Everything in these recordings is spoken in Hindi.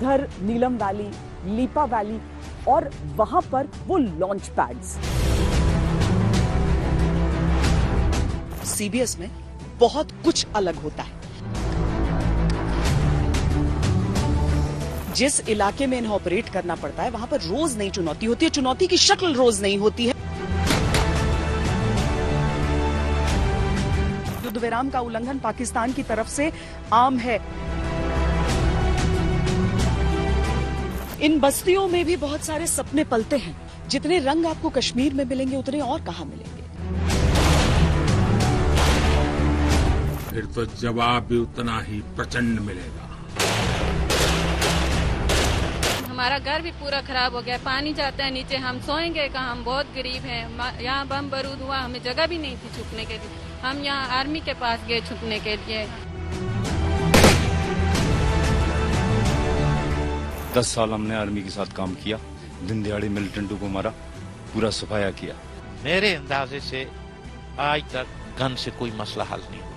इधर नीलम वैली, लीपा वैली और वहां पर वो लॉन्च पैड्स। सीबीएस में बहुत कुछ अलग होता है। जिस इलाके में इन्हें ऑपरेट करना पड़ता है वहां पर रोज नई चुनौती होती है, चुनौती की शक्ल रोज नहीं होती है। युद्ध विराम का उल्लंघन पाकिस्तान की तरफ से आम है। इन बस्तियों में भी बहुत सारे सपने पलते हैं। जितने रंग आपको कश्मीर में मिलेंगे उतने और कहां मिलेंगे। फिर तो जवाब भी उतना ही प्रचंड मिलेगा। हमारा घर भी पूरा खराब हो गया, पानी जाता है नीचे, हम सोएंगे कहाँ, हम बहुत गरीब हैं। यहाँ बम बारूद हुआ, हमें जगह भी नहीं थी छुपने के लिए। हम यहाँ आर्मी के पास गए छुपने के लिए। 10 साल हमने आर्मी के साथ काम किया, दिन दिहाड़ी मिलिटेंटों को मारा, पूरा सफाया किया। मेरे अंदाजे से आज तक गन से कोई मसला हल नहीं हुआ।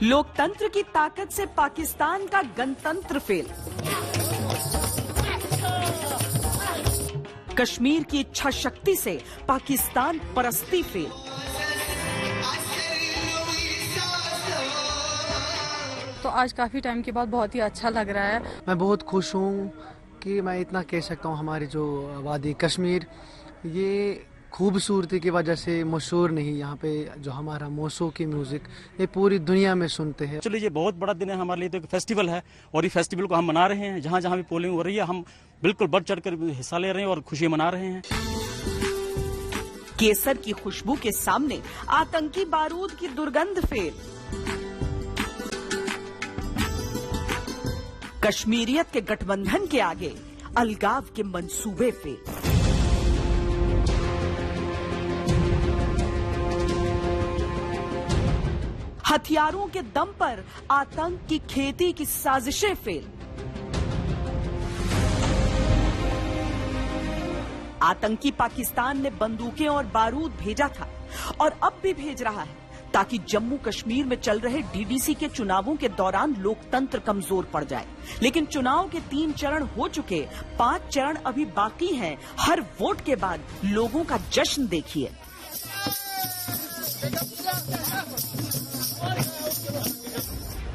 लोकतंत्र की ताकत से पाकिस्तान का गणतंत्र फेल। कश्मीर की इच्छा शक्ति से पाकिस्तान परस्ती फेल। तो आज काफी टाइम के बाद बहुत ही अच्छा लग रहा है। मैं बहुत खुश हूँ कि मैं इतना कह सकता हूँ, हमारी जो वादी कश्मीर ये खूबसूरती की वजह से मशहूर नहीं। यहाँ पे जो हमारा मौसीकी म्यूजिक ये पूरी दुनिया में सुनते हैं। चलिए ये बहुत बड़ा दिन है हमारे लिए, तो एक फेस्टिवल है और ये फेस्टिवल को हम मना रहे हैं। जहाँ जहाँ भी पोलिंग हो रही है हम बिल्कुल बढ़ चढ़ कर हिस्सा ले रहे हैं और खुशी मना रहे हैं। केसर की खुशबू के सामने आतंकी बारूद की दुर्गंध फेल। कश्मीरियत के गठबंधन के आगे अलगाव के मंसूबे फेल। हथियारों के दम पर आतंक की खेती की साजिशें फेल। आतंकी पाकिस्तान ने बंदूकें और बारूद भेजा था और अब भी भेज रहा है ताकि जम्मू कश्मीर में चल रहे डीडीसी के चुनावों के दौरान लोकतंत्र कमजोर पड़ जाए। लेकिन चुनाव के 3 चरण हो चुके, 5 चरण अभी बाकी हैं। हर वोट के बाद लोगों का जश्न देखिए।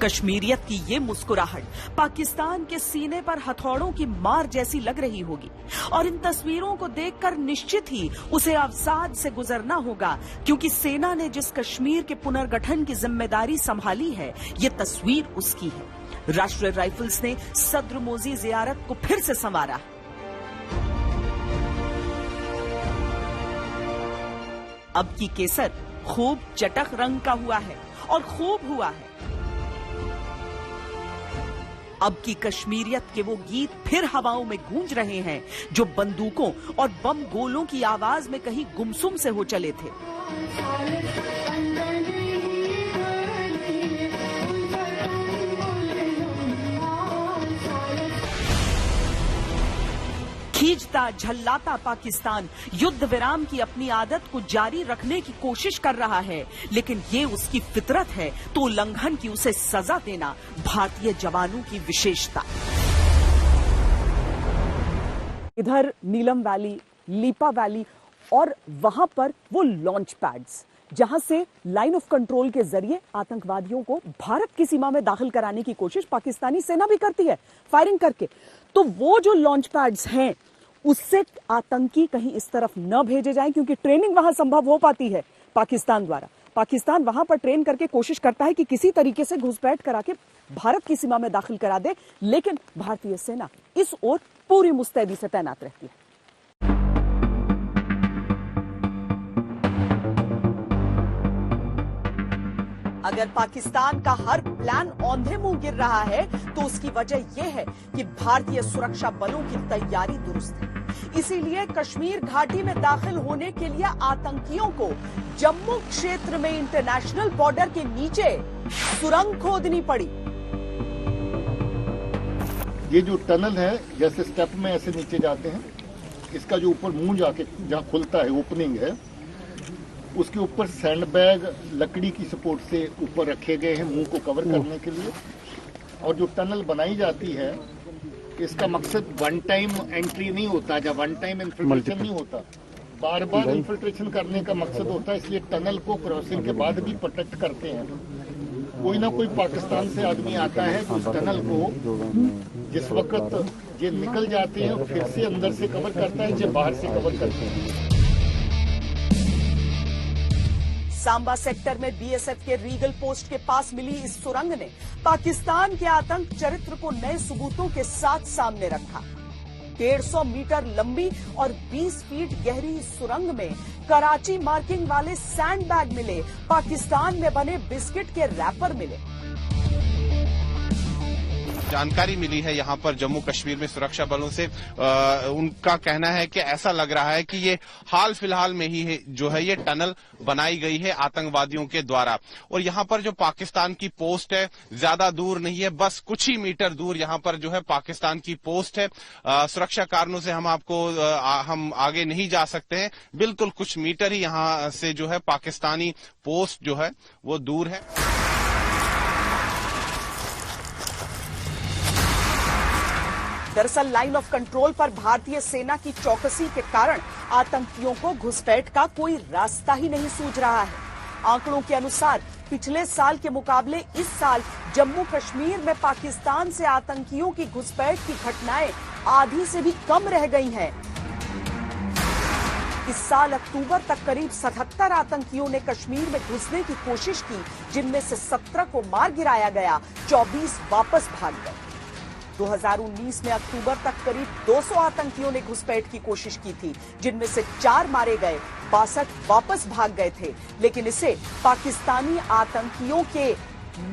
कश्मीरियत की ये मुस्कुराहट पाकिस्तान के सीने पर हथौड़ों की मार जैसी लग रही होगी और इन तस्वीरों को देखकर निश्चित ही उसे अवसाद से गुजरना होगा, क्योंकि सेना ने जिस कश्मीर के पुनर्गठन की जिम्मेदारी संभाली है ये तस्वीर उसकी है। राष्ट्रीय राइफल्स ने सद्र मोजी जियारत को फिर से संवारा। अब की केसर खूब चटक रंग का हुआ है और खूब हुआ है। अब की कश्मीरियत के वो गीत फिर हवाओं में गूंज रहे हैं जो बंदूकों और बम गोलों की आवाज में कहीं गुमसुम से हो चले थे। खींचता झल्लाता पाकिस्तान युद्ध विराम की अपनी आदत को जारी रखने की कोशिश कर रहा है, लेकिन ये उसकी फितरत है तो उल्लंघन की उसे सजा देना भारतीय जवानों की विशेषता। इधर नीलम वैली, लीपा वैली और वहां पर वो लॉन्च पैड्स जहां से लाइन ऑफ कंट्रोल के जरिए आतंकवादियों को भारत की सीमा में दाखिल कराने की कोशिश पाकिस्तानी सेना भी करती है फायरिंग करके। तो वो जो लॉन्च पैड्स हैं उससे आतंकी कहीं इस तरफ न भेजे जाएं, क्योंकि ट्रेनिंग वहां संभव हो पाती है पाकिस्तान द्वारा। पाकिस्तान वहां पर ट्रेन करके कोशिश करता है कि किसी तरीके से घुसपैठ करा के भारत की सीमा में दाखिल करा दे, लेकिन भारतीय सेना इस ओर पूरी मुस्तैदी से तैनात रहती है। अगर पाकिस्तान का हर प्लान औंधे मुंह गिर रहा है तो उसकी वजह यह है कि भारतीय सुरक्षा बलों की तैयारी दुरुस्त है। इसीलिए कश्मीर घाटी में दाखिल होने के लिए आतंकियों को जम्मू क्षेत्र में इंटरनेशनल बॉर्डर के नीचे सुरंग खोदनी पड़ी। ये जो टनल है, जैसे स्टेप में ऐसे नीचे जाते हैं, इसका जो ऊपर मुंह जाके जहाँ खुलता है, ओपनिंग है, उसके ऊपर सैंडबैग लकड़ी की सपोर्ट से ऊपर रखे गए हैं मुंह को कवर करने के लिए। और जो टनल बनाई जाती है, इसका मकसद वन टाइम एंट्री नहीं होता, जब वन टाइम इन्फिल्ट्रेशन नहीं होता, बार बार इन्फिल्ट्रेशन करने का मकसद होता है। इसलिए टनल को क्रॉसिंग के बाद भी प्रोटेक्ट करते हैं। कोई ना कोई पाकिस्तान से आदमी आता है तो उस टनल को जिस वक्त ये निकल जाते हैं फिर से अंदर से कवर करता है, जो बाहर से कवर करते हैं। सांबा सेक्टर में बीएसएफ के रीगल पोस्ट के पास मिली इस सुरंग ने पाकिस्तान के आतंक चरित्र को नए सबूतों के साथ सामने रखा। 150 मीटर लंबी और 20 फीट गहरी इस सुरंग में कराची मार्किंग वाले सैंडबैग मिले, पाकिस्तान में बने बिस्किट के रैपर मिले। जानकारी मिली है यहाँ पर जम्मू कश्मीर में सुरक्षा बलों से, उनका कहना है कि ऐसा लग रहा है कि ये हाल फिलहाल में ही जो है ये टनल बनाई गई है आतंकवादियों के द्वारा। और यहाँ पर जो पाकिस्तान की पोस्ट है ज्यादा दूर नहीं है, बस कुछ ही मीटर दूर यहाँ पर जो है पाकिस्तान की पोस्ट है। सुरक्षा कारणों से हम आगे नहीं जा सकते हैं, बिल्कुल कुछ मीटर ही यहाँ से जो है पाकिस्तानी पोस्ट जो है वो दूर है। दरअसल लाइन ऑफ कंट्रोल पर भारतीय सेना की चौकसी के कारण आतंकियों को घुसपैठ का कोई रास्ता ही नहीं सूझ रहा है। आंकड़ों के अनुसार पिछले साल के मुकाबले इस साल जम्मू कश्मीर में पाकिस्तान से आतंकियों की घुसपैठ की घटनाएं आधी से भी कम रह गई हैं। इस साल अक्टूबर तक करीब 77 आतंकियों ने कश्मीर में घुसने की कोशिश की, जिनमें से 17 को मार गिराया गया, 24 वापस भाग गए। 2019 में अक्टूबर तक करीब 200 आतंकियों ने घुसपैठ की कोशिश की थी, जिनमें से 4 मारे गए, 62 वापस भाग गए थे। लेकिन इसे पाकिस्तानी आतंकियों के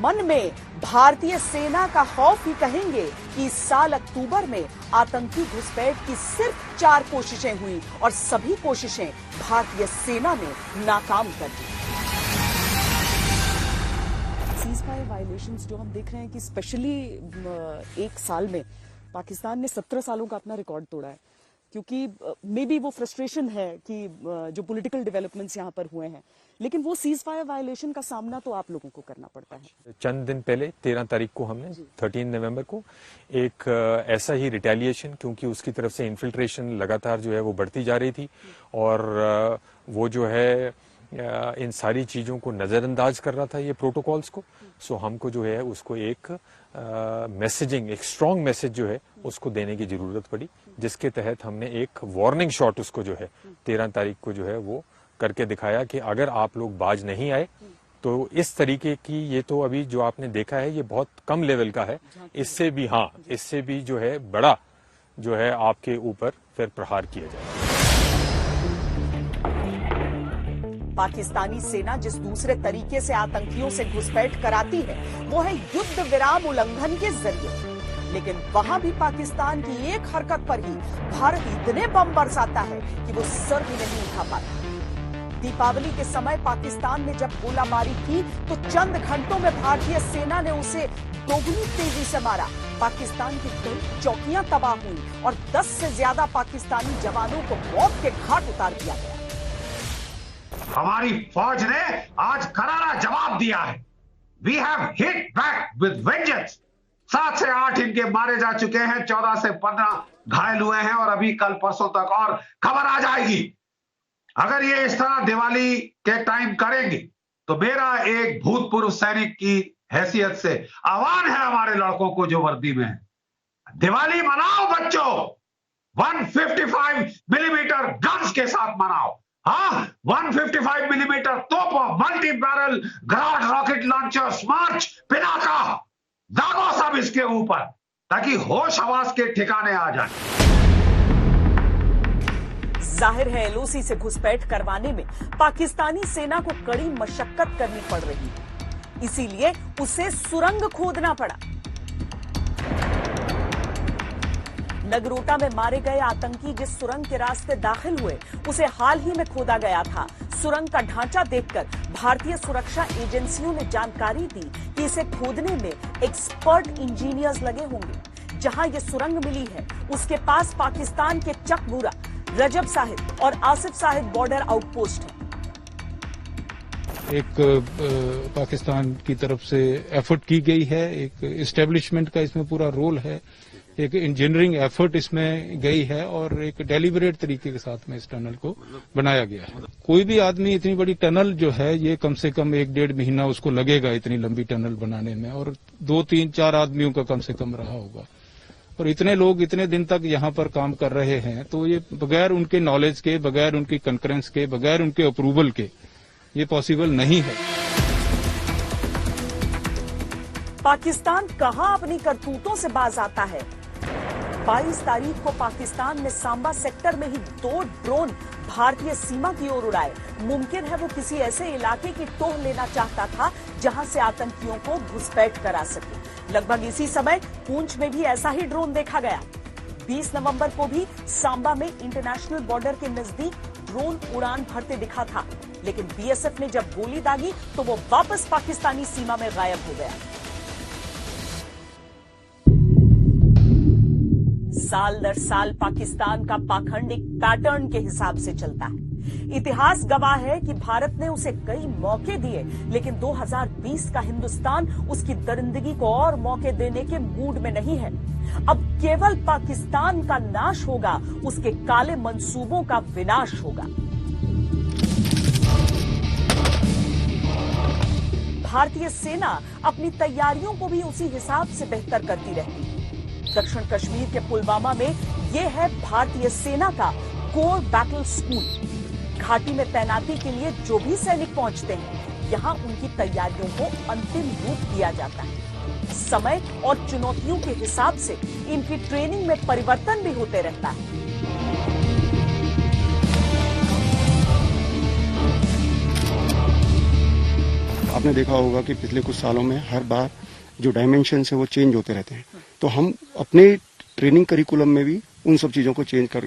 मन में भारतीय सेना का खौफ ही कहेंगे कि इस साल अक्टूबर में आतंकी घुसपैठ की सिर्फ 4 कोशिशें हुई और सभी कोशिशें भारतीय सेना ने नाकाम कर दी। सीज़फायर वायलेशंस जो हम देख रहे हैं कि स्पेशली एक साल में पाकिस्तान ने 17 सालों का अपना रिकॉर्ड तोड़ा है, क्योंकि मे बी वो फ्रस्ट्रेशन है कि जो पॉलिटिकल डेवलपमेंट्स यहाँ पर हुए हैं, लेकिन वो सीज फायर वायलेशन का सामना तो आप लोगों को करना पड़ता है। चंद दिन पहले 13 तारीख को हमने 13 नवंबर को एक ऐसा ही रिटेलिएशन, क्योंकि उसकी तरफ से इन्फिल्ट्रेशन लगातार जो है वो बढ़ती जा रही थी और वो जो है इन सारी चीज़ों को नज़रअंदाज कर रहा था, ये प्रोटोकॉल्स को। सो हमको जो है उसको एक मैसेजिंग, एक स्ट्रॉन्ग मैसेज जो है उसको देने की ज़रूरत पड़ी, जिसके तहत हमने एक वार्निंग शॉट उसको जो है 13 तारीख को जो है वो करके दिखाया कि अगर आप लोग बाज नहीं आए तो इस तरीके की, ये तो अभी जो आपने देखा है ये बहुत कम लेवल का है, इससे भी इससे भी जो है बड़ा जो है आपके ऊपर फिर प्रहार किया जाएगा। पाकिस्तानी सेना जिस दूसरे तरीके से आतंकियों से घुसपैठ कराती है वो है युद्ध विराम उल्लंघन के जरिए, लेकिन वहां भी पाकिस्तान की एक हरकत पर ही भारत इतने बम बरसाता है कि वो सर भी नहीं उठा पाता। दीपावली के समय पाकिस्तान ने जब गोलाबारी की तो चंद घंटों में भारतीय सेना ने उसे दोगुनी तेजी से मारा। पाकिस्तान की कई चौकियां तबाह हुई और 10 से ज्यादा पाकिस्तानी जवानों को मौत के घाट उतार दिया गया। हमारी फौज ने आज करारा जवाब दिया है। We have hit back with vengeance. 7 से 8 इनके मारे जा चुके हैं, 14 से 15 घायल हुए हैं और अभी कल परसों तक और खबर आ जाएगी। अगर ये इस तरह दिवाली के टाइम करेंगे तो मेरा एक भूतपूर्व सैनिक की हैसियत से आह्वान है हमारे लड़कों को जो वर्दी में है, दिवाली मनाओ बच्चों, 155 मिलीमीटर गन्स के साथ मनाओ। 155 मिलीमीटर तोप, multi barrel Grad rocket launchers, march, Pinaka, दागो सब इसके ऊपर, ताकि होश हवास के ठिकाने आ जाए। जाहिर है एलओसी से घुसपैठ करवाने में पाकिस्तानी सेना को कड़ी मशक्कत करनी पड़ रही है, इसीलिए उसे सुरंग खोदना पड़ा। नगरोटा में मारे गए आतंकी जिस सुरंग के रास्ते दाखिल हुए उसे हाल ही में खोदा गया था। सुरंग का ढांचा देखकर भारतीय सुरक्षा एजेंसियों ने जानकारी दी कि इसे खोदने में एक्सपर्ट इंजीनियर्स लगे होंगे। जहां ये सुरंग मिली है उसके पास पाकिस्तान के चकबूरा, रजब साहिब और आसिफ साहिब बॉर्डर आउटपोस्ट है। एक पाकिस्तान की तरफ से एफर्ट की गई है, एक इस्टेब्लिशमेंट का इसमें पूरा रोल है, एक इंजीनियरिंग एफर्ट इसमें गई है और एक डेलिबरेट तरीके के साथ में इस टनल को बनाया गया है। कोई भी आदमी इतनी बड़ी टनल जो है ये कम से कम 1-1.5 महीना उसको लगेगा इतनी लंबी टनल बनाने में, और 2-3-4 आदमियों का कम से कम रहा होगा, और इतने लोग इतने दिन तक यहाँ पर काम कर रहे हैं, तो ये बगैर उनके नॉलेज के, बगैर उनकी कंकरेंस के, बगैर उनके अप्रूवल के ये पॉसिबल नहीं है। पाकिस्तान कहां अपनी करतूतों से बाज आता है। 22 तारीख को पाकिस्तान ने सांबा सेक्टर में ही 2 ड्रोन भारतीय सीमा की ओर उड़ाए। मुमकिन है वो किसी ऐसे इलाके की टोह लेना चाहता था जहां से आतंकियों को घुसपैठ करा सके। लगभग इसी समय पूंछ में भी ऐसा ही ड्रोन देखा गया। 20 नवंबर को भी सांबा में इंटरनेशनल बॉर्डर के नजदीक ड्रोन उड़ान भरते दिखा था, लेकिन बीएसएफ ने जब गोली दागी तो वो वापस पाकिस्तानी सीमा में गायब हो गया। साल दर साल पाकिस्तान का पाखंड एक पैटर्न के हिसाब से चलता है। इतिहास गवाह है कि भारत ने उसे कई मौके दिए, लेकिन 2020 का हिंदुस्तान उसकी दरिंदगी को और मौके देने के मूड में नहीं है। अब केवल पाकिस्तान का नाश होगा, उसके काले मंसूबों का विनाश होगा। भारतीय सेना अपनी तैयारियों को भी उसी हिसाब से बेहतर करती रहती है। दक्षिण कश्मीर के पुलवामा में यह है भारतीय सेना का कोर बैटल स्कूल। घाटी में तैनाती के लिए जो भी सैनिक पहुंचते हैं, यहां उनकी तैयारियों को अंतिम रूप दिया जाता है। समय और चुनौतियों के हिसाब से इनकी ट्रेनिंग में परिवर्तन भी होते रहता है। आपने देखा होगा कि पिछले कुछ सालों में हर बार जो डायमेंशन है वो चेंज होते रहते हैं, तो हम अपने ट्रेनिंग करिकुलम में भी उन सब चीजों को चेंज कर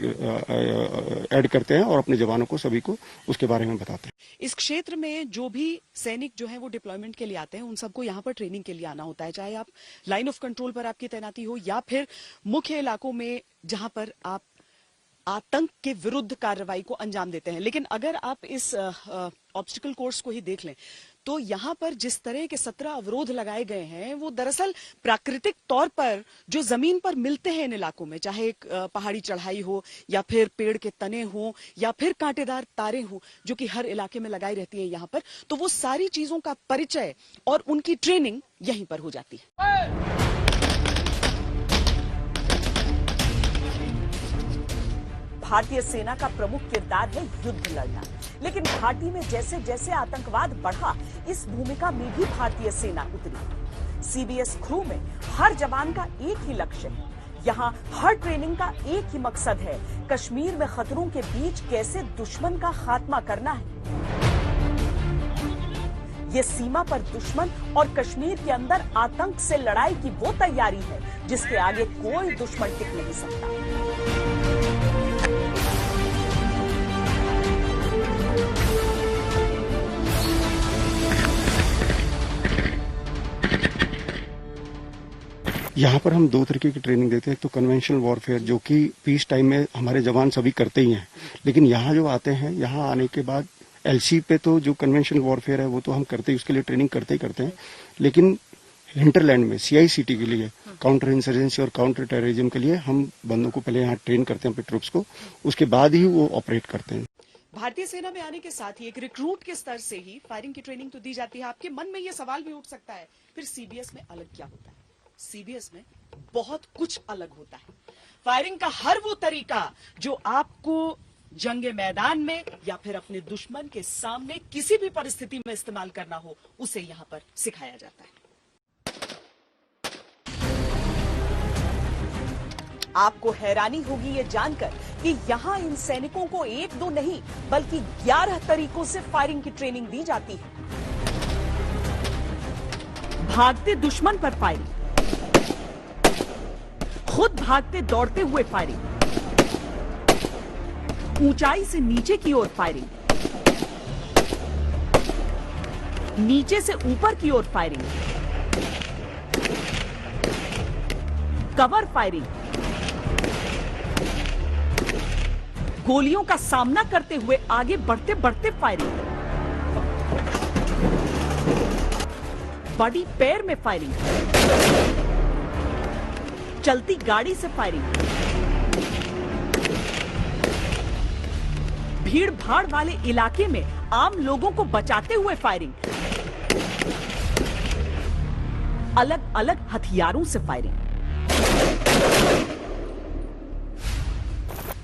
ऐड करते हैं और अपने जवानों को सभी को उसके बारे में बताते हैं। इस क्षेत्र में जो भी सैनिक जो है वो डिप्लॉयमेंट के लिए आते हैं, उन सबको यहाँ पर ट्रेनिंग के लिए आना होता है, चाहे आप लाइन ऑफ कंट्रोल पर आपकी तैनाती हो या फिर मुख्य इलाकों में जहां पर आप आतंक के विरुद्ध कार्रवाई को अंजाम देते हैं। लेकिन अगर आप इस ऑब्स्टिकल कोर्स को ही देख लें तो यहाँ पर जिस तरह के 17 अवरोध लगाए गए हैं वो दरअसल प्राकृतिक तौर पर जो जमीन पर मिलते हैं इन इलाकों में, चाहे एक पहाड़ी चढ़ाई हो या फिर पेड़ के तने हो या फिर कांटेदार तारें हो, जो कि हर इलाके में लगाई रहती है यहाँ पर, तो वो सारी चीजों का परिचय और उनकी ट्रेनिंग यहीं पर हो जाती है। भारतीय सेना का प्रमुख किरदार है युद्ध लड़ना, लेकिन घाटी में जैसे जैसे आतंकवाद बढ़ा, इस भूमिका में भी भारतीय सेना उतरी। सीबीएस क्रू में हर जवान का एक ही लक्ष्य है। यहाँ हर ट्रेनिंग का एक ही मकसद है, कश्मीर में खतरों के बीच कैसे दुश्मन का खात्मा करना है। ये सीमा पर दुश्मन और कश्मीर के अंदर आतंक से लड़ाई की वो तैयारी है जिसके आगे कोई दुश्मन टिक नहीं सकता। यहाँ पर हम 2 तरीके की ट्रेनिंग देते हैं। तो कन्वेंशनल वॉरफेयर जो कि पीस टाइम में हमारे जवान सभी करते ही हैं, लेकिन यहाँ जो आते हैं, यहाँ आने के बाद एलसी पे तो जो कन्वेंशनल वॉरफेयर है वो तो हम करते ही, उसके लिए ट्रेनिंग करते ही करते हैं, लेकिन हिंटरलैंड में CICT के लिए, काउंटर इंसर्जेंसी और काउंटर टेररिज्म के लिए हम बंदों को पहले यहाँ ट्रेन करते हैं अपने ट्रूप्स को, उसके बाद ही वो ऑपरेट करते हैं। भारतीय सेना में आने के साथ ही एक रिक्रूट के स्तर से ही फायरिंग की ट्रेनिंग तो दी जाती है। आपके मन में ये सवाल भी उठ सकता है, फिर सीबीएस में अलग क्या होता है? सीबीएस में बहुत कुछ अलग होता है। फायरिंग का हर वो तरीका जो आपको जंगे मैदान में या फिर अपने दुश्मन के सामने किसी भी परिस्थिति में इस्तेमाल करना हो, उसे यहाँ पर सिखाया जाता है। आपको हैरानी होगी ये जानकर कि यहाँ इन सैनिकों को 1-2 नहीं बल्कि 11 तरीकों से फायरिंग की ट्रेनिंग दी जाती है। भागते दुश्मन पर फायरिंग, खुद भागते दौड़ते हुए फायरिंग, ऊंचाई से नीचे की ओर फायरिंग, नीचे से ऊपर की ओर फायरिंग, कवर फायरिंग, गोलियों का सामना करते हुए आगे बढ़ते बढ़ते फायरिंग, बड़ी पैर में फायरिंग, चलती गाड़ी से फायरिंग, भीड़ भाड़ वाले इलाके में आम लोगों को बचाते हुए फायरिंग, अलग अलग हथियारों से फायरिंग।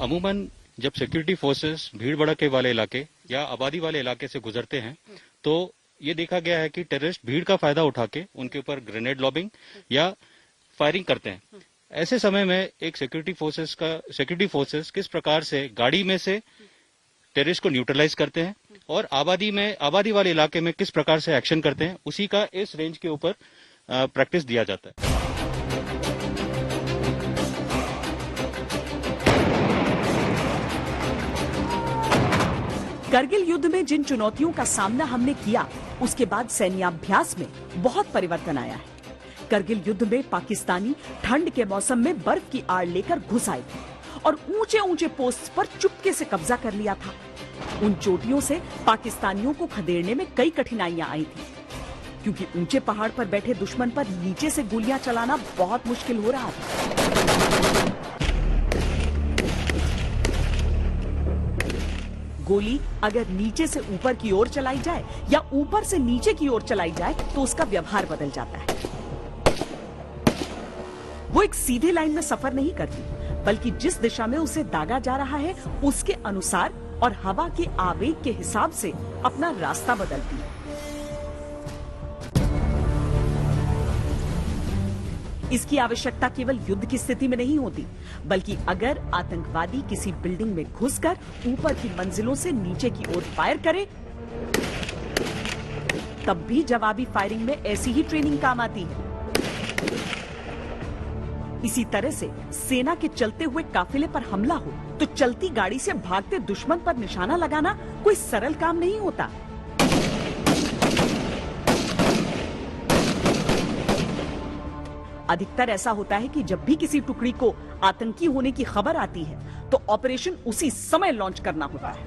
अमूमन जब सिक्योरिटी फोर्सेस भीड़ भड़के वाले इलाके या आबादी वाले इलाके से गुजरते हैं तो ये देखा गया है कि टेररिस्ट भीड़ का फायदा उठा के उनके ऊपर ग्रेनेड लॉबिंग या फायरिंग करते हैं। ऐसे समय में एक सिक्योरिटी फोर्सेस किस प्रकार से गाड़ी में से टेररिस्ट को न्यूट्रलाइज करते हैं और आबादी वाले इलाके में किस प्रकार से एक्शन करते हैं, उसी का इस रेंज के ऊपर प्रैक्टिस दिया जाता है। करगिल युद्ध में जिन चुनौतियों का सामना हमने किया, उसके बाद सैन्याभ्यास में बहुत परिवर्तन आया है। करगिल युद्ध में पाकिस्तानी ठंड के मौसम में बर्फ की आड़ लेकर घुस आए थे और ऊंचे ऊंचे पोस्ट पर चुपके से कब्जा कर लिया था। उन चोटियों से पाकिस्तानियों को खदेड़ने में कई कठिनाइयां आई थी, क्योंकि ऊंचे पहाड़ पर बैठे दुश्मन पर नीचे से गोलियां चलाना बहुत मुश्किल हो रहा था। गोली अगर नीचे से ऊपर की ओर चलाई जाए या ऊपर से नीचे की ओर चलाई जाए तो उसका व्यवहार बदल जाता है। वो एक सीधी लाइन में सफर नहीं करती, बल्कि जिस दिशा में उसे दागा जा रहा है उसके अनुसार और हवा के आवेग के हिसाब से अपना रास्ता बदलती है। इसकी आवश्यकता केवल युद्ध की स्थिति में नहीं होती, बल्कि अगर आतंकवादी किसी बिल्डिंग में घुसकर ऊपर की मंजिलों से नीचे की ओर फायर करे, तब भी जवाबी फायरिंग में ऐसी ही ट्रेनिंग काम आती है। इसी तरह से सेना के चलते हुए काफिले पर हमला हो तो चलती गाड़ी से भागते दुश्मन पर निशाना लगाना कोई सरल काम नहीं होता। अधिकतर ऐसा होता है कि जब भी किसी टुकड़ी को आतंकी होने की खबर आती है तो ऑपरेशन उसी समय लॉन्च करना होता है।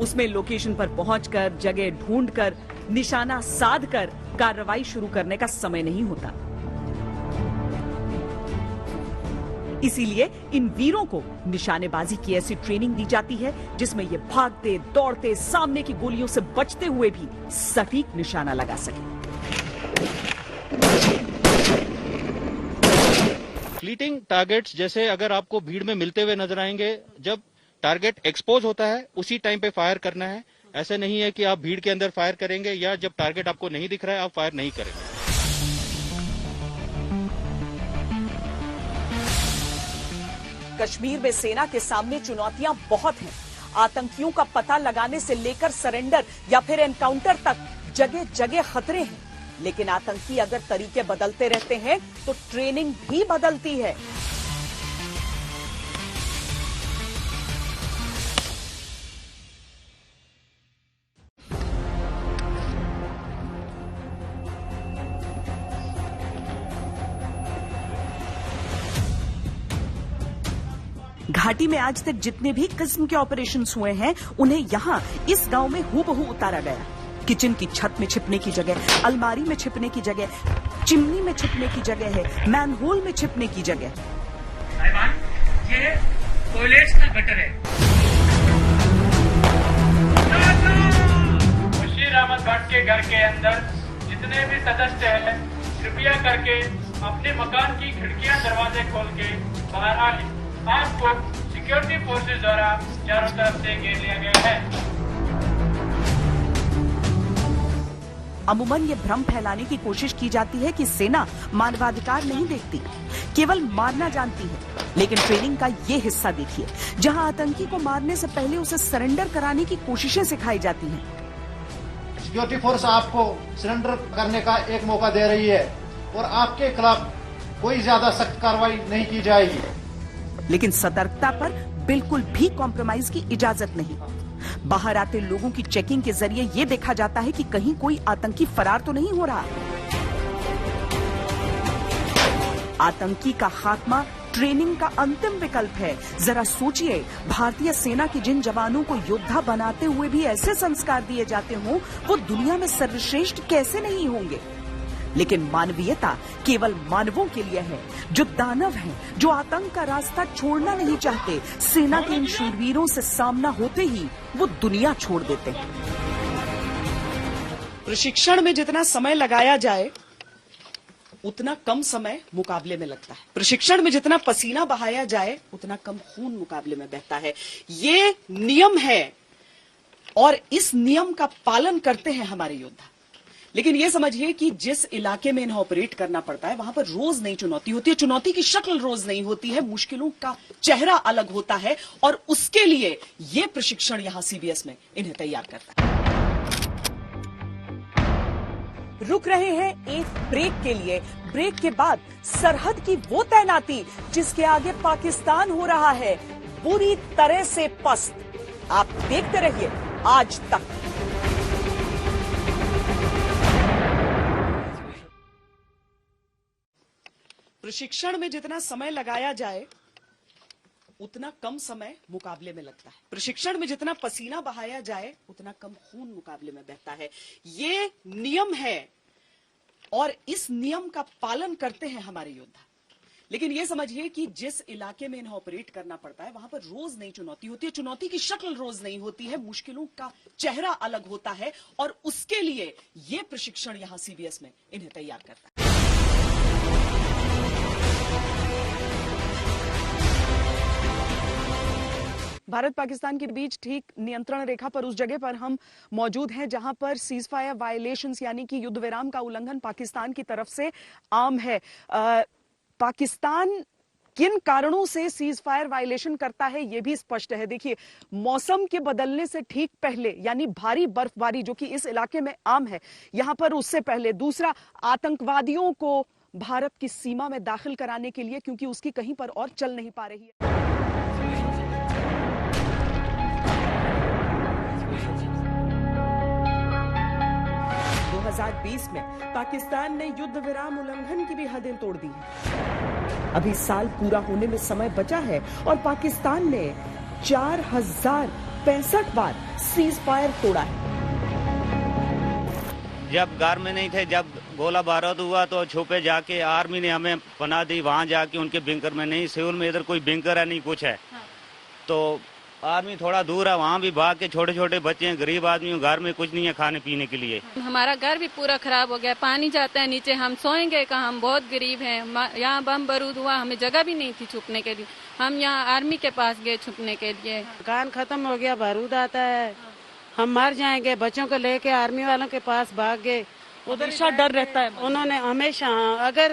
उसमें लोकेशन पर पहुंचकर, जगह ढूंढकर, निशाना साधकर कार्रवाई शुरू करने का समय नहीं होता। इसीलिए इन वीरों को निशानेबाजी की ऐसी ट्रेनिंग दी जाती है जिसमें ये भागते, दौड़ते, सामने की गोलियों से बचते हुए भी सटीक निशाना लगा सके। फ्लीटिंग टारगेट्स जैसे अगर आपको भीड़ में मिलते हुए नजर आएंगे, जब टारगेट एक्सपोज होता है उसी टाइम पे फायर करना है। ऐसे नहीं है कि आप भीड़ के अंदर फायर करेंगे या जब टारगेट आपको नहीं दिख रहा है आप फायर नहीं करेंगे। कश्मीर में सेना के सामने चुनौतियां बहुत हैं। आतंकियों का पता लगाने से लेकर सरेंडर या फिर एनकाउंटर तक जगह जगह खतरे हैं। लेकिन आतंकी अगर तरीके बदलते रहते हैं तो ट्रेनिंग भी बदलती है। घाटी में आज तक जितने भी किस्म के ऑपरेशंस हुए हैं उन्हें यहाँ इस गांव में हूबहू उतारा गया। किचन की छत में छिपने की जगह, अलमारी में छिपने की जगह, चिमनी में छिपने की जगह है, मैनहोल में छिपने की जगह। ये टॉयलेट का गटर है। बशीर अहमद भट्ट के घर के अंदर जितने भी सदस्य हैं कृपया करके अपने मकान की खिड़कियां दरवाजे खोल के बाहर आ लें। आपको सिक्योरिटी फोर्सेस द्वारा चारों तरफ से घेर लिया गया है। अमूमन ये भ्रम फैलाने की कोशिश की जाती है कि सेना मानवाधिकार नहीं देखती, केवल मारना जानती है। लेकिन ट्रेनिंग का ये हिस्सा देखिए, जहां आतंकी को मारने से पहले उसे सरेंडर कराने की कोशिशें सिखाई जाती हैं। सिक्योरिटी फोर्स आपको सरेंडर करने का एक मौका दे रही है और आपके खिलाफ कोई ज्यादा सख्त कार्रवाई नहीं की जाएगी। लेकिन सतर्कता पर बिल्कुल भी कॉम्प्रोमाइज की इजाजत नहीं। बाहर आते लोगों की चेकिंग के जरिए ये देखा जाता है कि कहीं कोई आतंकी फरार तो नहीं हो रहा। आतंकी का खात्मा ट्रेनिंग का अंतिम विकल्प है। जरा सोचिए, भारतीय सेना के जिन जवानों को योद्धा बनाते हुए भी ऐसे संस्कार दिए जाते हों, वो दुनिया में सर्वश्रेष्ठ कैसे नहीं होंगे। लेकिन मानवीयता केवल मानवों के लिए है, जो दानव हैं, जो आतंक का रास्ता छोड़ना नहीं चाहते। सेना के इन शूरवीरों से सामना होते ही वो दुनिया छोड़ देते हैं। प्रशिक्षण में जितना समय लगाया जाए उतना कम समय मुकाबले में लगता है। प्रशिक्षण में जितना पसीना बहाया जाए उतना कम खून मुकाबले में बहता है। ये नियम है और इस नियम का पालन करते हैं हमारे योद्धा। लेकिन ये समझिए कि जिस इलाके में इन्हें ऑपरेट करना पड़ता है वहां पर रोज नई चुनौती होती है। चुनौती की शक्ल रोज नहीं होती है, मुश्किलों का चेहरा अलग होता है और उसके लिए ये प्रशिक्षण यहां सीबीएस में इन्हें तैयार करता है। रुक रहे हैं एक ब्रेक के लिए। ब्रेक के बाद सरहद की वो तैनाती जिसके आगे पाकिस्तान हो रहा है बुरी तरह से पस्त। आप देखते रहिए आज तक। प्रशिक्षण में जितना समय लगाया जाए उतना कम समय मुकाबले में लगता है। प्रशिक्षण में जितना पसीना बहाया जाए उतना कम खून मुकाबले में बहता है। ये नियम है और इस नियम का पालन करते हैं हमारे योद्धा। लेकिन ये समझिए कि जिस इलाके में इन्हें ऑपरेट करना पड़ता है वहां पर रोज नई चुनौती होती है। चुनौती की शक्ल रोज नहीं होती है, मुश्किलों का चेहरा अलग होता है और उसके लिए ये प्रशिक्षण यहां सीबीएस में इन्हें तैयार करता है। भारत पाकिस्तान के बीच ठीक नियंत्रण रेखा पर उस जगह पर हम मौजूद हैं जहां पर सीज फायर वायलेशंस यानी कि युद्ध विराम का उल्लंघन पाकिस्तान की तरफ से आम है। पाकिस्तान किन कारणों से सीज फायर वायलेशन करता है ये भी स्पष्ट है। देखिए, मौसम के बदलने से ठीक पहले यानी भारी बर्फबारी जो कि इस इलाके में आम है यहां पर, उससे पहले। दूसरा, आतंकवादियों को भारत की सीमा में दाखिल कराने के लिए, क्योंकि उसकी कहीं पर और चल नहीं पा रही है। 2020 में पाकिस्तान ने युद्ध विराम उल्लंघन की भी हदें तोड़ दी हैं। अभी साल पूरा होने में समय बचा है और पाकिस्तान ने 4065 बार सीज फायर तोड़ा है। जब घर में नहीं थे, जब गोला बारूद हुआ तो छुपे जाके आर्मी ने हमें पनाह दी, वहां जाके उनके बिंकर में। नहीं, सिविल में इधर कोई बिंकर है नहीं कुछ है। तो आर्मी थोड़ा दूर है, वहाँ भी भाग के छोटे छोटे बच्चे हैं, गरीब आदमी, घर में कुछ नहीं है खाने पीने के लिए। हमारा घर भी पूरा खराब हो गया, पानी जाता है नीचे, हम सोएंगे कहाँ, हम बहुत गरीब हैं। यहाँ बम बारूद हुआ, हमें जगह भी नहीं थी छुपने के लिए। हम यहाँ आर्मी के पास गए छुपने के लिए। मकान खत्म हो गया, बारूद आता है, हम मर जाएंगे। बच्चों को लेके आर्मी वालों के पास भाग गए। उधर डर रहता है उन्होंने हमेशा। अगर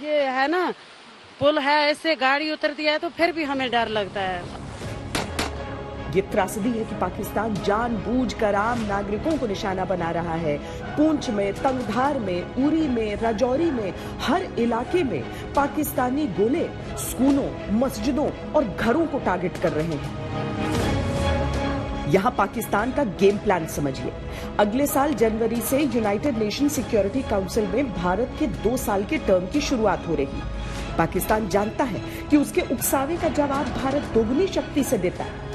ये है ना पुल है, ऐसे गाड़ी उतरती है तो फिर भी हमें डर लगता है। ये त्रासदी है कि पाकिस्तान जानबूझकर आम नागरिकों को निशाना बना रहा है। पुंछ में, तंगधार में, उरी में, राजौरी में, हर इलाके में पाकिस्तानी गोले स्कूलों, मस्जिदों और घरों को टारगेट कर रहे हैं। यहां पाकिस्तान का गेम प्लान समझिए। अगले साल जनवरी से यूनाइटेड नेशन सिक्योरिटी काउंसिल में भारत के 2 साल के टर्म की शुरुआत हो रही। पाकिस्तान जानता है कि उसके उकसावे का जवाब भारत दोगुनी शक्ति से देता है।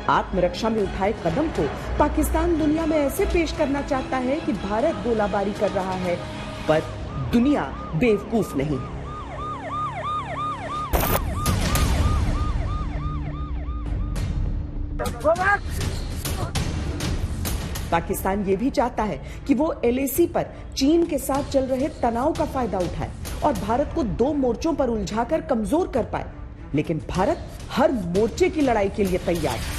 आत्मरक्षा में उठाए कदम को पाकिस्तान दुनिया में ऐसे पेश करना चाहता है कि भारत गोलाबारी कर रहा है, पर दुनिया बेवकूफ नहीं है। पाकिस्तान ये भी चाहता है कि वो LAC पर चीन के साथ चल रहे तनाव का फायदा उठाए और भारत को 2 मोर्चों पर उलझाकर कमजोर कर पाए। लेकिन भारत हर मोर्चे की लड़ाई के लिए तैयार है।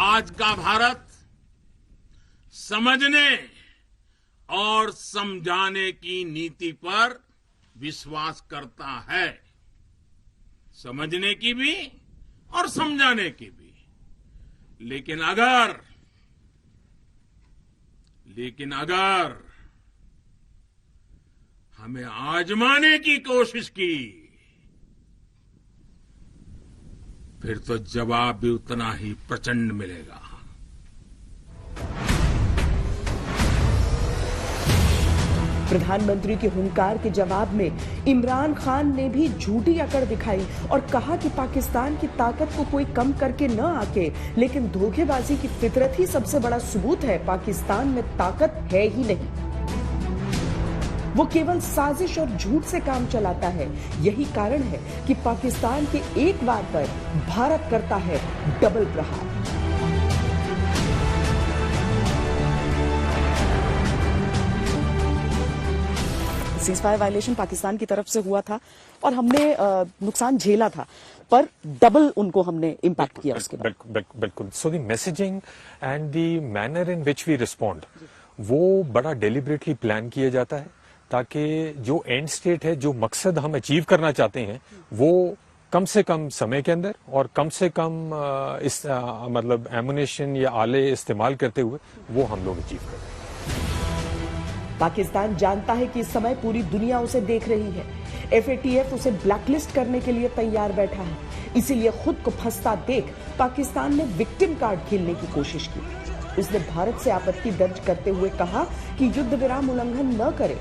आज का भारत समझने और समझाने की नीति पर विश्वास करता है, समझने की भी और समझाने की भी। लेकिन अगर हमें आजमाने की कोशिश की फिर तो जवाब भी उतना ही प्रचंड मिलेगा। प्रधानमंत्री के हुंकार के जवाब में इमरान खान ने भी झूठी अकड़ दिखाई और कहा कि पाकिस्तान की ताकत को कोई कम करके न आके, लेकिन धोखेबाजी की फितरत ही सबसे बड़ा सबूत है। पाकिस्तान में ताकत है ही नहीं, वो केवल साजिश और झूठ से काम चलाता है। यही कारण है कि पाकिस्तान के एक वार पर भारत करता है डबल प्रहार। सीज़फायर वायलेशन पाकिस्तान की तरफ से हुआ था और हमने नुकसान झेला था, पर डबल उनको हमने इम्पैक्ट किया उसके बाद। बिल्कुल। So the messaging and the manner in which we respond, वो बड़ा डेलिबरेटली प्लान किया जाता है ताकि जो एंड स्टेट है, जो मकसद हम अचीव करना चाहते हैं, वो कम से कम समय के अंदर और कम से कम मतलब एमुनेशन या आले इस्तेमाल करते हुए वो हम लोग अचीव करें। पाकिस्तान जानता है कि इस समय पूरी दुनिया उसे देख रही है। FATF उसे ब्लैकलिस्ट करने के लिए तैयार बैठा है। इसीलिए खुद को फंसता देख पाकिस्तान ने विक्टिम कार्ड खेलने की कोशिश की। उसने भारत से आपत्ति दर्ज करते हुए कहा कि युद्ध विराम उल्लंघन न करे।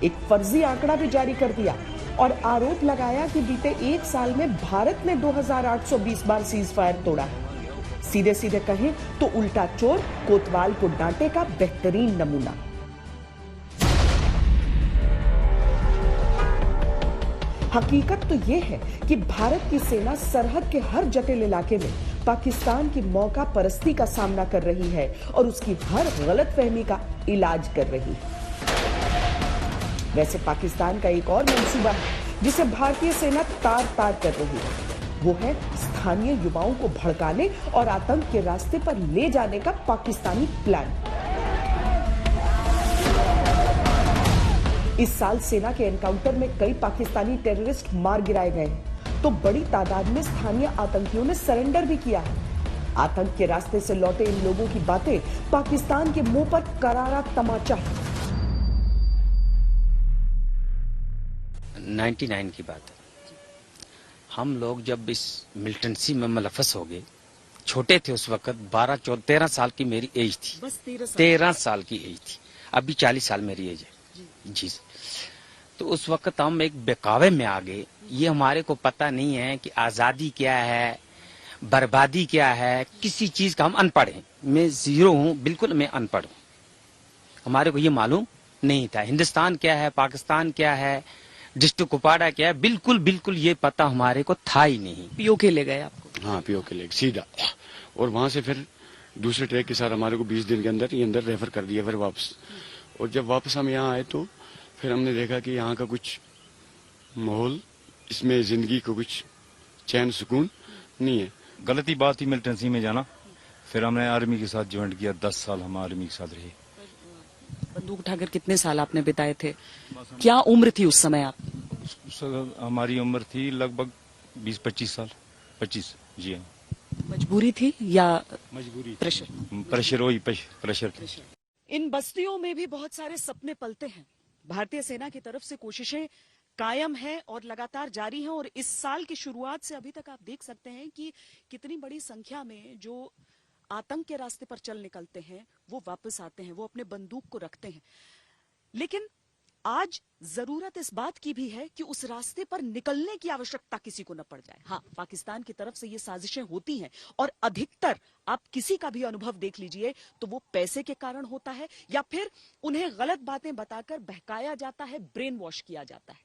एक फर्जी आंकड़ा भी जारी कर दिया और आरोप लगाया कि बीते एक साल में भारत ने 2820 बार सीज फायर तोड़ा है। सीधे सीधे कहें तो उल्टा चोर कोतवाल को डांटे का बेहतरीन नमूना। हकीकत तो यह है कि भारत की सेना सरहद के हर जटिल इलाके में पाकिस्तान की मौका परस्ती का सामना कर रही है और उसकी हर गलतफहमी का इलाज कर रही है। वैसे पाकिस्तान का एक और मंसूबा है जिसे भारतीय सेना तार तार कर रही है। वो है स्थानीय युवाओं को भड़काने और आतंक के रास्ते पर ले जाने का पाकिस्तानी प्लान। इस साल सेना के एनकाउंटर में कई पाकिस्तानी टेररिस्ट मार गिराए गए हैं, तो बड़ी तादाद में स्थानीय आतंकियों ने सरेंडर भी किया है। आतंक के रास्ते से लौटे इन लोगों की बातें पाकिस्तान के मुंह पर करारा तमाचा है। 99 की बात है। हम लोग जब इस मिलिटेंसी में मुलव्वस हो गए, छोटे थे उस वक्त, 13 साल की मेरी एज थी। बस 13 साल की एज थी। अभी 40 साल मेरी एज है जी। तो उस वक्त हम एक बेकावे में आ गए। ये हमारे को पता नहीं है कि आजादी क्या है, बर्बादी क्या है, किसी चीज का हम अनपढ़ हैं। मैं जीरो हूँ, बिल्कुल मैं अनपढ़ हूँ। हमारे को ये मालूम नहीं था हिंदुस्तान क्या है, पाकिस्तान क्या है, डिस्ट्रिक्ट कुपवाड़ा क्या है, बिल्कुल ये पता हमारे को था ही नहीं। पीओके ले गए आपको? हाँ, पीओके ले सीधा, और वहां से फिर दूसरे ट्रैक के साथ हमारे को 20 दिन के अंदर रेफर कर दिया फिर वापस। और जब वापस हम यहाँ आए तो फिर हमने देखा कि यहाँ का कुछ माहौल, इसमें जिंदगी को कुछ चैन सुकून नहीं है। गलती बात ही मिलिटेंसी में जाना। फिर हमने आर्मी के साथ ज्वाइन किया। 10 साल हम आर्मी के साथ रहे। बंदूक उठाकर कितने साल आपने बिताए थे? क्या उम्र थी उस समय आप? हमारी उम्र थी लगभग 20-25 साल। 25 जी हाँ। मजबूरी थी या मजबूरी? प्रेशर था। इन बस्तियों में भी बहुत सारे सपने पलते हैं। भारतीय सेना की तरफ से कोशिशें कायम है और लगातार जारी हैं। और इस साल की शुरुआत से अभी तक आप देख सकते हैं कि कितनी बड़ी संख्या में जो आतंक के रास्ते पर चल निकलते हैं वो वापस आते हैं, वो अपने बंदूक को रखते हैं। लेकिन आज जरूरत इस बात की भी है कि उस रास्ते पर निकलने की आवश्यकता किसी को न पड़ जाए। हाँ, पाकिस्तान की तरफ से ये साजिशें होती हैं और अधिकतर आप किसी का भी अनुभव देख लीजिए तो वो पैसे के कारण होता है या फिर उन्हें गलत बातें बताकर बहकाया जाता है, ब्रेन वॉश किया जाता है।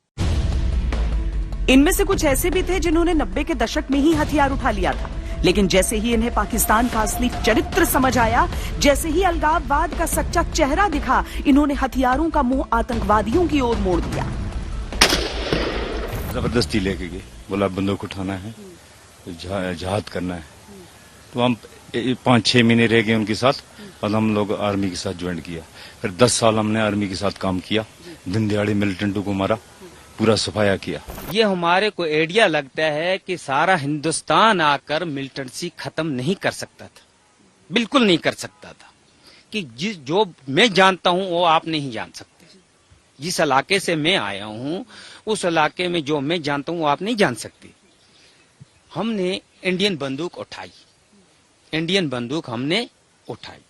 इनमें से कुछ ऐसे भी थे जिन्होंने 90 के दशक में ही हथियार उठा लिया था, लेकिन जैसे ही इन्हें पाकिस्तान का असली चरित्र समझ आया, जैसे ही अलगाववाद का सच्चा चेहरा दिखा, इन्होंने हथियारों का मुंह आतंकवादियों की ओर मोड़ दिया। जबरदस्ती लेके गए, बोला बंदूक उठाना है, जहाद करना है। तो हम 5-6 महीने रह गए उनके साथ और हम लोग आर्मी के साथ ज्वाइन किया। फिर 10 साल हमने आर्मी के साथ काम किया। दिन दिहाड़े मिलिटेंटों को मारा, पूरा सफाया किया। ये हमारे को आइडिया लगता है कि सारा हिंदुस्तान आकर मिलिटेंसी खत्म नहीं कर सकता था, बिल्कुल नहीं कर सकता था। कि जो मैं जानता हूं वो आप नहीं जान सकते। जिस इलाके से मैं आया हूं उस इलाके में जो मैं जानता हूं वो आप नहीं जान सकते। हमने इंडियन बंदूक उठाई, इंडियन बंदूक हमने उठाई।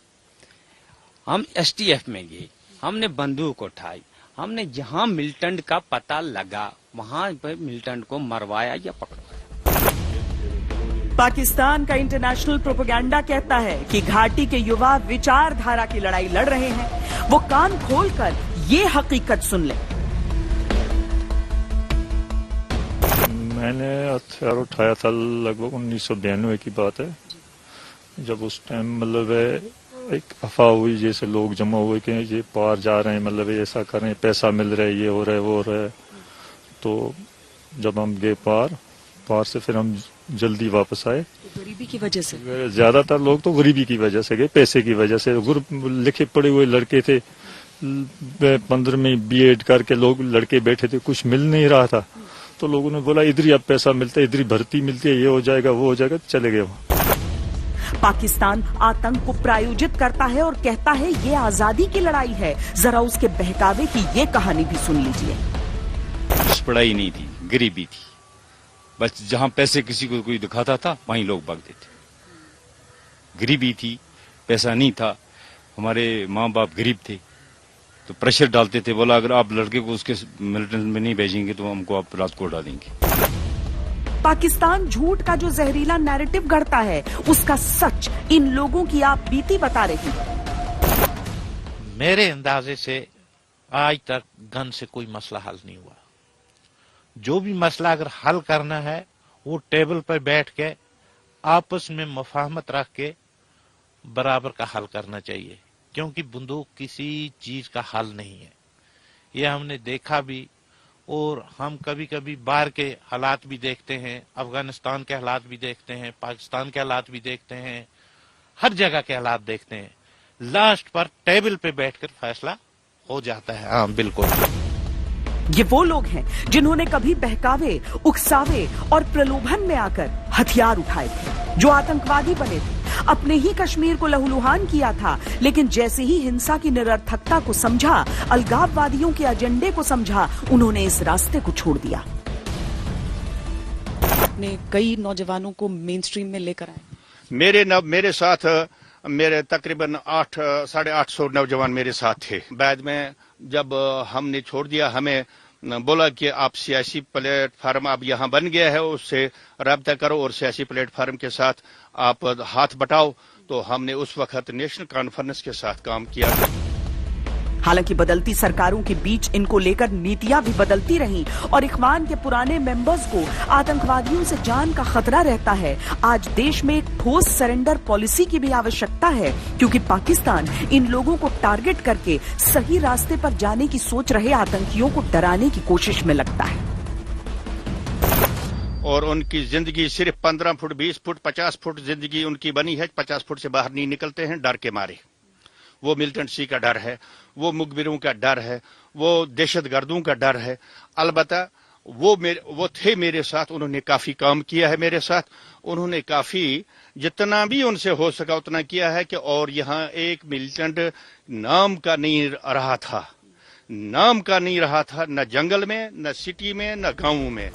हम STF में गए, हमने बंदूक उठाई, हमने जहां मिलिटेंट का पता लगा वहां पर मिलिटेंट को मरवाया या पकड़वाया। पाकिस्तान का इंटरनेशनल प्रोपेगेंडा कहता है कि घाटी के युवा विचारधारा की लड़ाई लड़ रहे हैं। वो कान खोलकर ये हकीकत सुन ले। मैंने हथियार उठाया था लगभग 1992 की बात है, जब उस टाइम मतलब एक अफवाह हुई, जैसे लोग जमा हुए कि ये पार जा रहे हैं, मतलब ऐसा कर रहे हैं, पैसा मिल रहा है, ये हो रहा है, वो हो रहा है। तो जब हम गए पार से फिर हम जल्दी वापस आए। गरीबी की वजह से ज्यादातर लोग तो गरीबी की वजह से गए, पैसे की वजह से। लिखे पड़े हुए लड़के थे, 15 में बीएड करके लोग लड़के बैठे थे, कुछ मिल नहीं रहा था। तो लोगों ने बोला इधर ही अब पैसा मिलता है, इधर ही भर्ती मिलती है, ये हो जाएगा, वो हो जाएगा, चले गए वहां। पाकिस्तान आतंक को प्रायोजित करता है और कहता है ये आजादी की लड़ाई है। जरा उसके बहकावे की ये कहानी भी सुन लीजिए। पढ़ाई नहीं थी, गरीबी थी, बस जहां पैसे किसी को कोई दिखाता था वहीं लोग भागते थे। गरीबी थी, पैसा नहीं था, हमारे माँ बाप गरीब थे, तो प्रेशर डालते थे, बोला अगर आप लड़के को उसके मिलिटेंट में नहीं भेजेंगे तो हमको आप रात को उड़ा देंगे। पाकिस्तान झूठ का जो जहरीला नैरेटिव गढ़ता है उसका सच इन लोगों की आप बीती बता रही है। मेरे अंदाजे से आज तक गन से कोई मसला हल नहीं हुआ। जो भी मसला अगर हल करना है वो टेबल पर बैठ के आपस में मुफाहमत रख के बराबर का हल करना चाहिए, क्योंकि बंदूक किसी चीज का हल नहीं है। ये हमने देखा भी, और हम कभी कभी बाहर के हालात भी देखते हैं, अफगानिस्तान के हालात भी देखते हैं, पाकिस्तान के हालात भी देखते हैं, हर जगह के हालात देखते हैं। लास्ट पर टेबल पे बैठकर फैसला हो जाता है। हाँ बिल्कुल। ये वो लोग हैं जिन्होंने कभी बहकावे, उकसावे और प्रलोभन में आकर हथियार उठाए थे, जो आतंकवादी बने थे, अपने ही कश्मीर को लहूलुहान किया था। लेकिन जैसे ही हिंसा की निरर्थकता को समझा, अलगाववादियों के एजेंडे को समझा, उन्होंने इस रास्ते को छोड़ दिया। अपने कई नौजवानों को मेन स्ट्रीम में लेकर आए। मेरे साथ मेरे तकरीबन 800-850 नौजवान मेरे साथ थे। बाद में जब हमने छोड़ दिया, हमें बोला कि आप सियासी प्लेटफार्म अब यहाँ बन गया है, उससे रब्ता करो और सियासी प्लेटफार्म के साथ आप हाथ बटाओ। तो हमने उस वक्त नेशनल कॉन्फ्रेंस के साथ काम किया। हालांकि बदलती सरकारों के बीच इनको लेकर नीतियां भी बदलती रहीं और इख्वान के पुराने मेंबर्स को आतंकवादियों से जान का खतरा रहता है। आज देश में एक ठोस सरेंडर पॉलिसी की भी आवश्यकता है, क्योंकि पाकिस्तान इन लोगों को टारगेट करके सही रास्ते पर जाने की सोच रहे आतंकियों को डराने की कोशिश में लगता है। और उनकी जिंदगी सिर्फ 15 फुट, 20 फुट, 50 फुट जिंदगी उनकी बनी है। 50 फुट से बाहर नहीं निकलते हैं डर के मारे। वो मिलिटेंसी का डर है, वो मुखबिरों का डर है, वो दहशतगर्दों का डर है। अलबत्ता वो थे मेरे साथ, उन्होंने काफी काम किया है मेरे साथ। उन्होंने काफी जितना भी उनसे हो सका उतना किया है कि और यहाँ एक मिलिटेंट नाम का नहीं रहा था, नाम का नहीं रहा था, न जंगल में, न सिटी में, न गांवों में।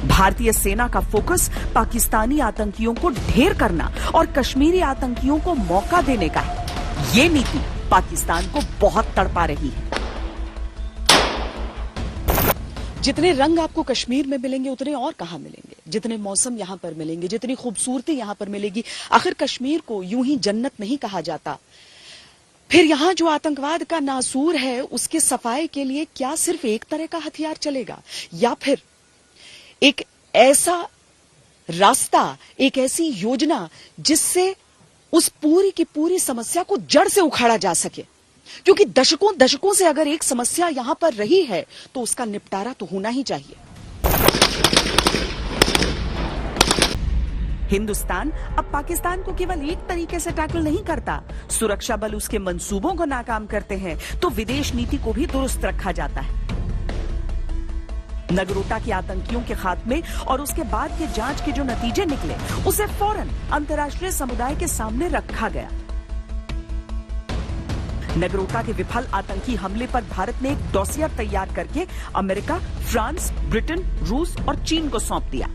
भारतीय सेना का फोकस पाकिस्तानी आतंकियों को ढेर करना और कश्मीरी आतंकियों को मौका देने का है। ये नीति पाकिस्तान को बहुत तड़पा रही है। जितने रंग आपको कश्मीर में मिलेंगे उतने और कहां मिलेंगे, जितने मौसम यहां पर मिलेंगे, जितनी खूबसूरती यहां पर मिलेगी। आखिर कश्मीर को यूं ही जन्नत नहीं कहा जाता। फिर यहां जो आतंकवाद का नासूर है उसके सफाई के लिए क्या सिर्फ एक तरह का हथियार चलेगा, या फिर एक ऐसा रास्ता, एक ऐसी योजना जिससे उस पूरी की पूरी समस्या को जड़ से उखाड़ा जा सके? क्योंकि दशकों से अगर एक समस्या यहां पर रही है तो उसका निपटारा तो होना ही चाहिए। हिंदुस्तान अब पाकिस्तान को केवल एक तरीके से टैकल नहीं करता। सुरक्षा बल उसके मंसूबों को नाकाम करते हैं तो विदेश नीति को भी दुरुस्त रखा जाता है। नगरोटा के आतंकियों के खात्मे और उसके बाद के जांच के जो नतीजे निकले उसे फौरन अंतर्राष्ट्रीय समुदाय के सामने रखा गया। नगरोटा के विफल आतंकी हमले पर भारत ने एक डॉसियर तैयार करके अमेरिका, फ्रांस, ब्रिटेन, रूस और चीन को सौंप दिया।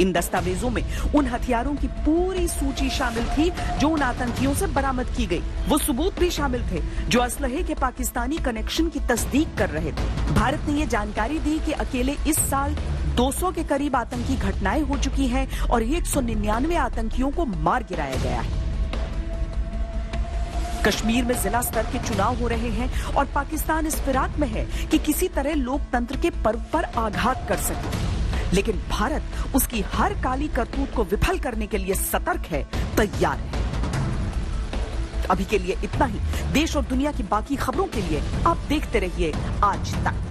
इन दस्तावेजों में उन हथियारों की पूरी सूची शामिल थी जो उन आतंकियों से बरामद की गई। वो सबूत भी शामिल थे जो असलहे के पाकिस्तानी कनेक्शन की तस्दीक कर रहे थे। भारत ने ये जानकारी दी कि अकेले इस साल 200 के करीब आतंकी घटनाएं हो चुकी हैं और 199 आतंकियों को मार गिराया गया है। कश्मीर में जिला स्तर के चुनाव हो रहे हैं और पाकिस्तान इस फिराक में है कि किसी तरह लोकतंत्र के पर्व पर आघात कर सके, लेकिन भारत उसकी हर काली करतूत को विफल करने के लिए सतर्क है, तैयार है। अभी के लिए इतना ही। देश और दुनिया की बाकी खबरों के लिए आप देखते रहिए आज तक।